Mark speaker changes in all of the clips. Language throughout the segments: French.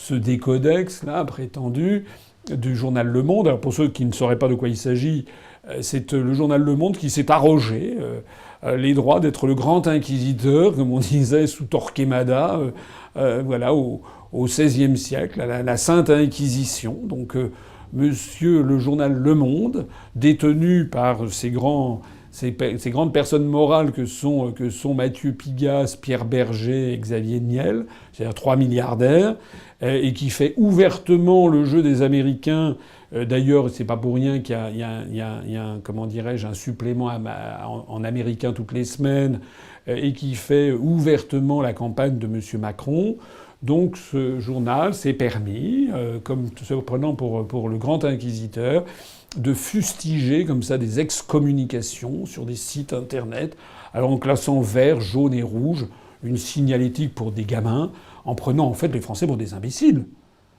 Speaker 1: ce décodex là prétendu du journal Le Monde. Alors pour ceux qui ne sauraient pas de quoi il s'agit, c'est le journal Le Monde qui s'est arrogé les droits d'être le grand inquisiteur, comme on disait sous Torquemada, voilà, au XVIe siècle, à la Sainte Inquisition. Donc, monsieur le journal Le Monde, détenu par ces grandes personnes morales que sont Mathieu Pigasse, Pierre Berger et Xavier Niel, c'est-à-dire 3 milliardaires, et qui fait ouvertement le jeu des Américains. D'ailleurs, c'est pas pour rien qu'il y a comment dirais-je, un supplément en américain toutes les semaines, et qui fait ouvertement la campagne de monsieur Macron. Donc ce journal s'est permis, comme se prenant pour le grand inquisiteur, de fustiger comme ça des excommunications sur des sites internet, alors en classant vert, jaune et rouge, une signalétique pour des gamins, en prenant en fait les Français pour des imbéciles.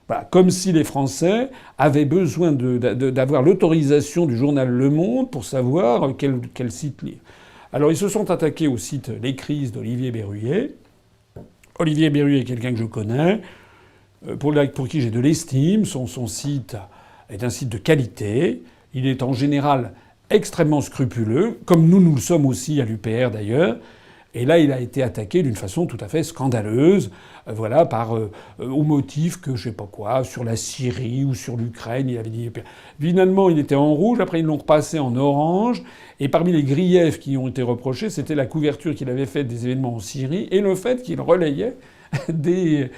Speaker 1: Voilà, comme si les Français avaient besoin d'avoir l'autorisation du journal Le Monde pour savoir quel site lire. Alors ils se sont attaqués au site Les Crises d'Olivier Berruyer. Olivier Berruyer est quelqu'un que je connais, pour qui j'ai de l'estime. Son site est un site de qualité. Il est en général extrêmement scrupuleux, comme nous le sommes aussi à l'UPR d'ailleurs. Et là, il a été attaqué d'une façon tout à fait scandaleuse, voilà, au motif que je sais pas quoi, sur la Syrie ou sur l'Ukraine, il avait dit. Finalement, il était en rouge. Après, ils l'ont repassé en orange. Et parmi les griefs qui ont été reprochés, c'était la couverture qu'il avait faite des événements en Syrie et le fait qu'il relayait des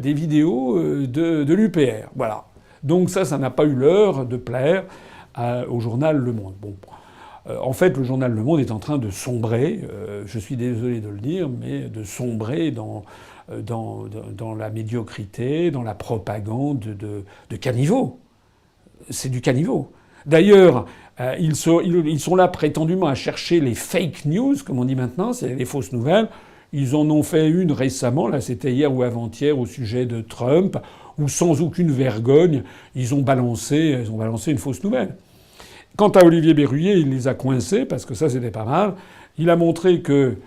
Speaker 1: vidéos de l'UPR. Voilà. Donc ça n'a pas eu l'heure de plaire au journal Le Monde. Bon. En fait, le journal Le Monde est en train de sombrer, je suis désolé de le dire, mais de sombrer dans la médiocrité, dans la propagande de caniveau. C'est du caniveau. D'ailleurs, ils sont là prétendument à chercher les fake news, comme on dit maintenant, c'est les fausses nouvelles. Ils en ont fait une récemment, là c'était hier ou avant-hier, au sujet de Trump, où sans aucune vergogne, ils ont balancé une fausse nouvelle. Quant à Olivier Berruyer, il les a coincés, parce que ça c'était pas mal. Il a montré que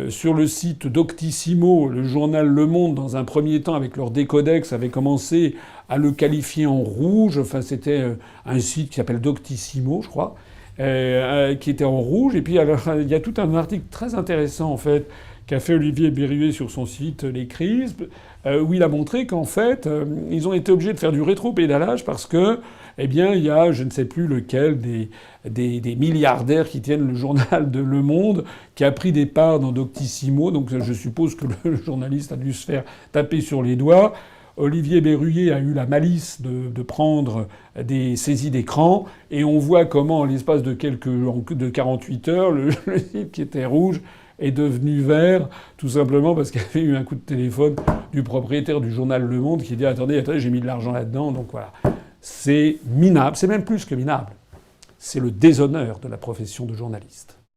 Speaker 1: sur le site Doctissimo, le journal Le Monde, dans un premier temps, avec leur décodex, avait commencé à le qualifier en rouge. Enfin, c'était un site qui s'appelle Doctissimo, je crois, qui était en rouge. Et puis, alors, il y a tout un article très intéressant, en fait, qu'a fait Olivier Berruyer sur son site Les Crises, où il a montré qu'en fait, ils ont été obligés de faire du rétro-pédalage parce que, eh bien, il y a, je ne sais plus lequel, des milliardaires qui tiennent le journal de Le Monde, qui a pris des parts dans Doctissimo. Donc je suppose que le journaliste a dû se faire taper sur les doigts. Olivier Berruyer a eu la malice de prendre des saisies d'écran, et on voit comment, en l'espace de 48 heures, le site qui était rouge est devenu vert, tout simplement parce qu'il y avait eu un coup de téléphone du propriétaire du journal Le Monde qui dit « Attendez, j'ai mis de l'argent là-dedans ». Donc voilà. C'est minable. C'est même plus que minable. C'est le déshonneur de la profession de journaliste.